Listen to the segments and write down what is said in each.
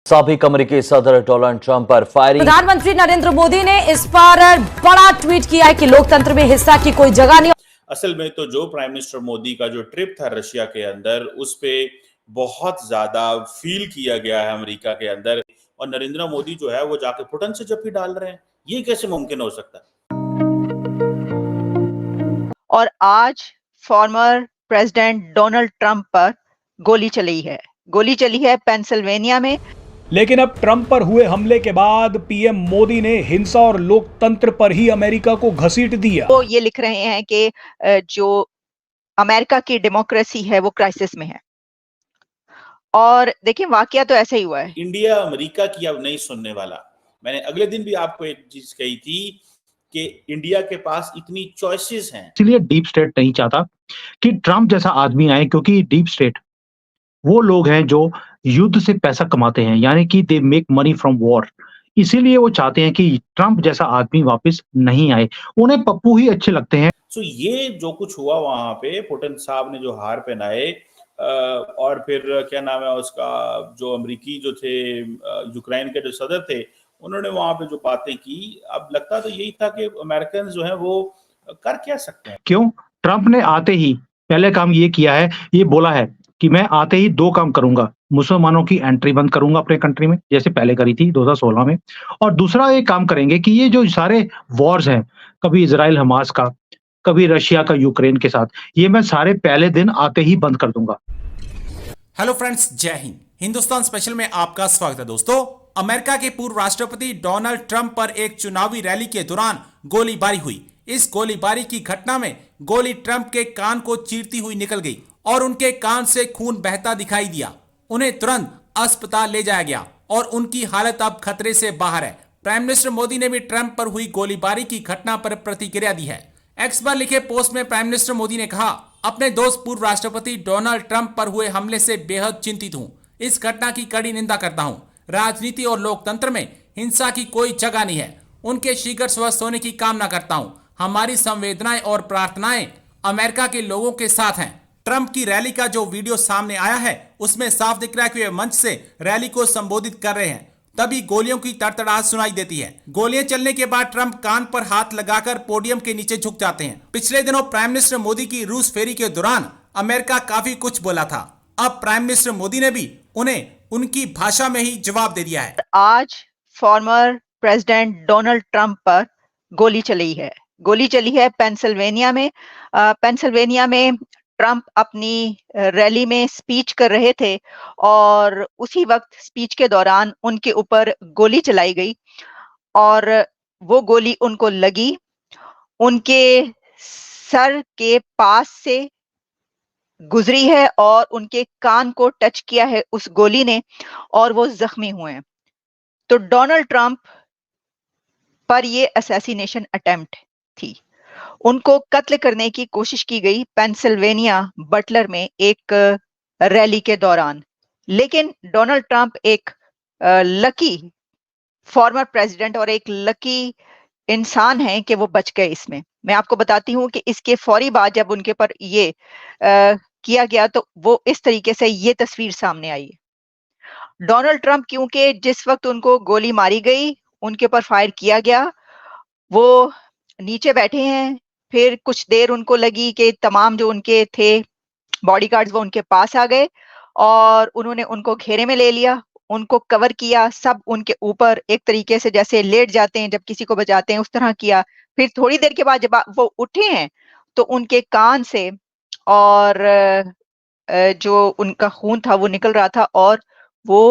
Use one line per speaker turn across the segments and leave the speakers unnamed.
साबिक अमेरिकी सदर डोनाल्ड ट्रंप पर फायरिंग।
प्रधानमंत्री नरेंद्र मोदी ने इस पर बड़ा ट्वीट किया है कि लोकतंत्र में हिंसा की कोई जगह नहीं।
असल में तो जो प्राइम मिनिस्टर मोदी का जो ट्रिप था रशिया के अंदर, उस पे बहुत ज्यादा फील किया गया है अमेरिका के अंदर, और नरेंद्र मोदी जो है वो जाके पुतिन से जप्फी डाल रहे हैं। ये कैसे मुमकिन हो सकता है?
और आज फॉर्मर प्रेसिडेंट डोनाल्ड ट्रंप पर गोली चली है पेंसिल्वेनिया में।
लेकिन अब ट्रंप पर हुए हमले के बाद पीएम मोदी ने हिंसा और लोकतंत्र पर ही अमेरिका को घसीट दिया।
वो ये लिख रहे हैं कि जो अमेरिका की डेमोक्रेसी है वो क्राइसिस में है। और देखिए वाकया तो ऐसा ही हुआ है।
इंडिया अमेरिका की अब नहीं सुनने वाला। मैंने अगले दिन भी आपको एक चीज कही थी कि इंडिया के पास इतनी चॉइसेस हैं।
इसलिए डीप स्टेट नहीं चाहता कि ट्रंप जैसा आदमी आए, क्योंकि डीप स्टेट वो लोग हैं जो युद्ध से पैसा कमाते हैं, यानी कि they make money from war. इसीलिए वो चाहते हैं कि ट्रंप जैसा आदमी वापस नहीं आए। उन्हें पप्पू ही अच्छे लगते हैं।
सो ये जो कुछ हुआ वहां पे, पुतिन साहब ने जो हार पहनाए, और फिर क्या नाम है उसका, जो अमेरिकी जो थे यूक्रेन के जो सदर थे, उन्होंने वहां पे जो बातें की, अब लगता तो यही था कि अमेरिकन जो है वो कर क्या सकते हैं।
क्यों? ट्रंप ने आते ही पहले काम ये किया है, ये बोला है कि मैं आते ही 2 काम करूंगा। मुसलमानों की एंट्री बंद करूंगा अपने कंट्री में, जैसे पहले करी थी 2016 में। और दूसरा एक काम करेंगे कि ये जो सारे वॉर्स हैं, कभी इजराइल हमास का, कभी रशिया का यूक्रेन के साथ, ये मैं सारे पहले दिन आते ही बंद कर दूंगा।
हेलो फ्रेंड्स, जय हिंद। हिंदुस्तान स्पेशल में आपका स्वागत है। दोस्तों, अमेरिका के पूर्व राष्ट्रपति डोनाल्ड ट्रंप पर एक चुनावी रैली के दौरान गोलीबारी हुई। इस गोलीबारी की घटना में गोली ट्रंप के कान को चीरती हुई निकल गई और उनके कान से खून बहता दिखाई दिया। उन्हें तुरंत अस्पताल ले जाया गया और उनकी हालत अब खतरे से बाहर है। प्राइम मिनिस्टर मोदी ने भी ट्रंप पर हुई गोलीबारी की घटना पर प्रतिक्रिया दी है। एक्स पर लिखे पोस्ट में प्राइम मिनिस्टर मोदी ने कहा, अपने दोस्त पूर्व राष्ट्रपति डोनाल्ड ट्रंप पर हुए हमले से बेहद चिंतित हूं। इस घटना की कड़ी निंदा करता हूं। राजनीति और लोकतंत्र में हिंसा की कोई जगह नहीं है। उनके शीघ्र स्वस्थ होने की कामना करता हूं। हमारी संवेदनाएं और प्रार्थनाएं अमेरिका के लोगों के साथ हैं। ट्रंप की रैली का जो वीडियो सामने आया है, उसमें साफ दिख रहा है कि वे मंच से रैली को संबोधित कर रहे हैं। तभी गोलियों की तड़तड़ाहट सुनाई देती है। गोलियां चलने के बाद ट्रंप कान पर हाथ लगाकर पोडियम के नीचे झुक जाते हैं। पिछले दिनों प्राइम मिनिस्टर मोदी की रूस फेरी के दौरान अमेरिका काफी कुछ बोला था। अब प्राइम मिनिस्टर मोदी ने भी उन्हें उनकी भाषा में ही जवाब दे दिया है।
आज फॉर्मर प्रेसिडेंट डोनाल्ड ट्रंप पर गोली चली है पेंसिल्वेनिया में। पेंसिल्वेनिया में ट्रंप अपनी रैली में स्पीच कर रहे थे और उसी वक्त स्पीच के दौरान उनके ऊपर गोली चलाई गई और वो गोली उनको लगी, उनके सर के पास से गुजरी है और उनके कान को टच किया है उस गोली ने और वो जख्मी हुए हैं। तो डोनाल्ड ट्रंप पर ये असैसिनेशन अटेम्प्ट थी। उनको कत्ल करने की कोशिश की गई पेंसिल्वेनिया बटलर में एक रैली के दौरान। लेकिन डोनाल्ड ट्रंप एक लकी फॉर्मर प्रेसिडेंट और एक लकी इंसान है कि वो बच गए इसमें। मैं आपको बताती हूँ कि इसके फौरी बाद जब उनके पर ये किया गया तो वो इस तरीके से ये तस्वीर सामने आई। डोनाल्ड ट्रंप क्योंकि जिस वक्त उनको गोली मारी गई, उनके ऊपर फायर किया गया, वो नीचे बैठे हैं। फिर कुछ देर उनको लगी कि तमाम जो उनके थे बॉडीगार्ड्स वो उनके पास आ गए और उन्होंने उनको घेरे में ले लिया, उनको कवर किया, सब उनके ऊपर एक तरीके से जैसे लेट जाते हैं जब किसी को बचाते हैं उस तरह किया। फिर थोड़ी देर के बाद जब वो उठे हैं तो उनके कान से और जो उनका खून था वो निकल रहा था और वो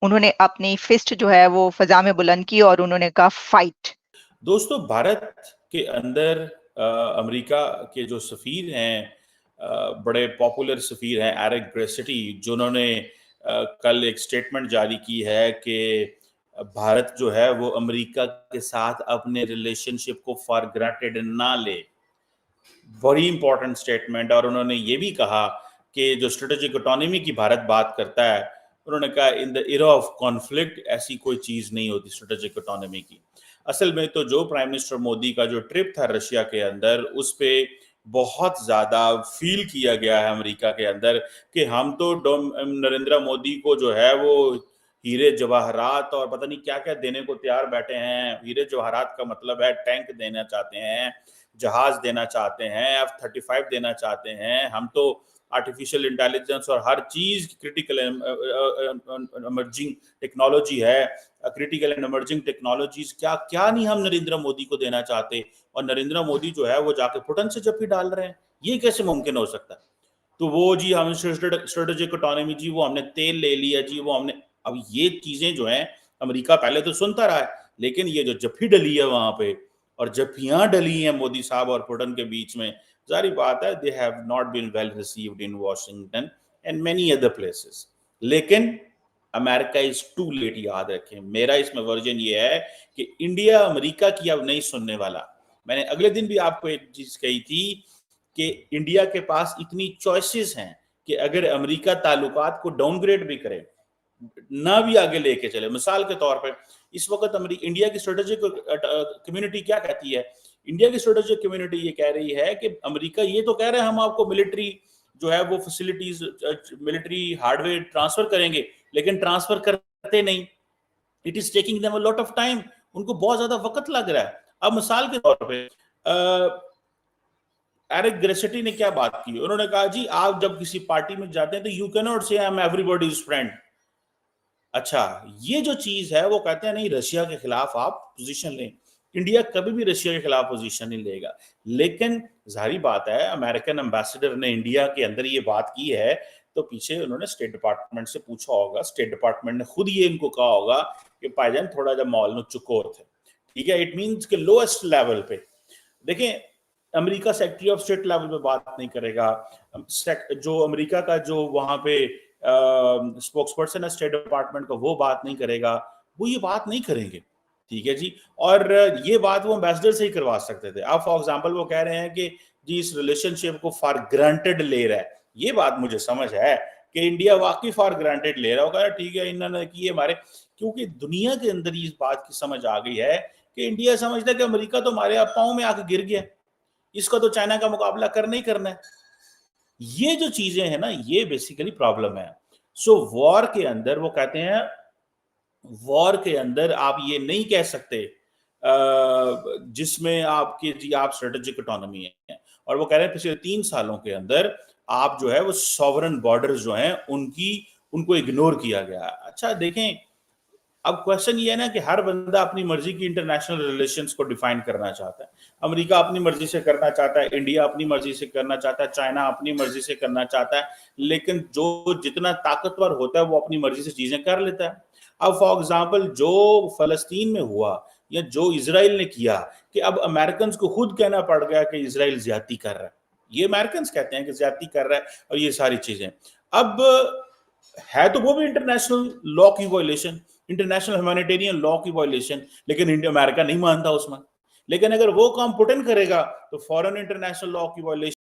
उन्होंने अपनी फिस्ट जो है वो फजा में बुलंद की और उन्होंने कहा फाइट।
दोस्तों, भारत के अंदर अमेरिका के जो सफीर हैं, बड़े पॉपुलर सफीर हैं एरिक ग्रेसिटी, जिन्होंने कल एक स्टेटमेंट जारी की है कि भारत जो है वो अमेरिका के साथ अपने रिलेशनशिप को फॉर ग्रांटेड ना ले। बड़ी इंपॉर्टेंट स्टेटमेंट। और उन्होंने ये भी कहा कि जो स्ट्रेटेजिक ऑटोनॉमी की भारत बात करता है, उन्होंने कहा in the era of conflict ऐसी कोई चीज नहीं होती स्ट्रेटेजिक ऑटोनॉमी की। असल में तो जो प्राइम मिनिस्टर मोदी का जो ट्रिप था रशिया के अंदर, उस पे बहुत ज्यादा फील किया गया है अमेरिका के अंदर कि हम तो नरेंद्र मोदी को जो है वो हीरे जवाहरात और पता नहीं क्या क्या देने को तैयार बैठे हैं। हीरे जवाहरात का मतलब है टैंक देना चाहते हैं, जहाज देना चाहते हैं, F-35 देना चाहते हैं। हम तो आर्टिफिशियल इंटेलिजेंस और हर चीज क्रिटिकल इमर्जिंग टेक्नोलॉजी है, क्रिटिकल एंड इमर्जिंग टेक्नोलॉजीज क्या क्या नहीं हम नरेंद्र मोदी को देना चाहते, और नरेंद्र मोदी जो है वो जाके पुटन से जप्फी डाल रहे हैं। ये कैसे मुमकिन हो सकता है? तो वो जी हम स्ट्रेटेजिक ऑटोनॉमी जी, वो हमने तेल ले लिया जी, वो हमने, अब ये चीजें जो हैं अमेरिका पहले तो सुनता रहा है, लेकिन ये जो जप्फी डली है वहां पे और जप्फियां डली हैं मोदी साहब और पुटिन के बीच में, जारी बात है they have not been well received in Washington and many other places. लेकिन अमेरिका इज टू लेट, याद रखें। मेरा इसमें वर्जन ये है कि इंडिया अमेरिका की अब नहीं सुनने वाला। मैंने अगले दिन भी आपको एक चीज कही थी कि इंडिया के पास इतनी चॉइसेस हैं कि अगर अमेरिका ताल्लुकात को डाउनग्रेड भी करे, ना भी आगे लेके चले, मिसाल के तौर पे इस वक्त इंडिया की स्ट्रेटेजिक कम्युनिटी क्या कहती है? इंडिया की स्ट्रेटेजिक कम्युनिटी ये कह रही है कि अमेरिका ये तो कह रहा है हम आपको मिलिट्री जो है वो फैसिलिटीज, मिलिट्री हार्डवेयर ट्रांसफर करेंगे, लेकिन ट्रांसफर करते नहीं। It is taking them a lot of time, उनको बहुत ज्यादा वक्त लग रहा है। अब मिसाल के तौर पे एरिक ग्रेसिटी ने क्या बात की? उन्होंने कहा जी आप जब किसी पार्टी में जाते हैं तो यू कैन नॉट से आई एम एवरीबॉडीज फ्रेंड। अच्छा, ये जो चीज है वो कहते हैं नहीं रशिया के खिलाफ आप पोजीशन लें। इंडिया कभी भी रशिया के खिलाफ पोजीशन नहीं लेगा। लेकिन जाहिर बात है अमेरिकन एम्बेसडर ने इंडिया के अंदर ये बात की है तो पीछे उन्होंने स्टेट डिपार्टमेंट से पूछा होगा, स्टेट डिपार्टमेंट ने खुद ये इनको कहा होगा कि भाईजान थोड़ा जा मॉल में चुकोर थे, ठीक है। इट मीन्स के लोएस्ट लेवल पे देखें, America secretary of state level पे बात नहीं करेगा। जो अमेरिका का जो वहां पे स्पोक्स पर्सन है स्टेट डिपार्टमेंट का, वो बात नहीं करेगा, वो ये बात नहीं करेंगे, ठीक है जी। और ये बात वो एम्बेसडर से ही करवा सकते थे। अब फॉर एग्जांपल वो कह रहे हैं कि जी इस रिलेशनशिप को फॉर ग्रांटेड ले रहा है, ये बात मुझे समझ है कि इंडिया वाकई फॉर ग्रांटेड ले रहा होगा, ठीक है इन्होंने किए हमारे, क्योंकि दुनिया के अंदर इस बात की समझ आ गई है कि इंडिया समझता है कि अमेरिका तो हमारे पांव में आके गिर गया, इसका तो चाइना का मुकाबला करना ही करना है। ये जो चीजें हैं ना, ये बेसिकली प्रॉब्लम है। सो वॉर के अंदर वो कहते हैं, वॉर के अंदर आप ये नहीं कह सकते जिसमें आपके जी आप स्ट्रेटेजिक ऑटोनॉमी है, और वो कह रहे हैं पिछले 3 सालों के अंदर आप जो है वो सॉवरन बॉर्डर्स जो हैं उनको इग्नोर किया गया। अच्छा देखें, अब क्वेश्चन ये है ना कि हर बंदा अपनी मर्जी की इंटरनेशनल रिलेशंस को डिफाइन करना चाहता है। अमेरिका अपनी मर्जी से करना चाहता है, इंडिया अपनी मर्जी से करना चाहता है, चाइना अपनी मर्जी से करना चाहता है, लेकिन जो जितना ताकतवर होता है वो अपनी मर्जी से चीजें कर लेता है। अब फॉर एग्जाम्पल जो फलस्तीन में हुआ या जो इजराइल ने किया, कि अब अमेरिकन को खुद कहना पड़ गया कि इजराइल ज्यादती कर रहा है, ये अमेरिकन कहते हैं कि ज्यादती कर रहा है, और ये सारी चीजें अब है तो वो भी इंटरनेशनल लॉ की वायलेशन, इंटरनेशनल ह्यूमैनिटेरियन लॉ की वायलेशन, लेकिन इंडिया अमेरिका नहीं मानता उसमें। लेकिन अगर वो काम पुटिन करेगा तो फॉरेन इंटरनेशनल लॉ की वायलेशन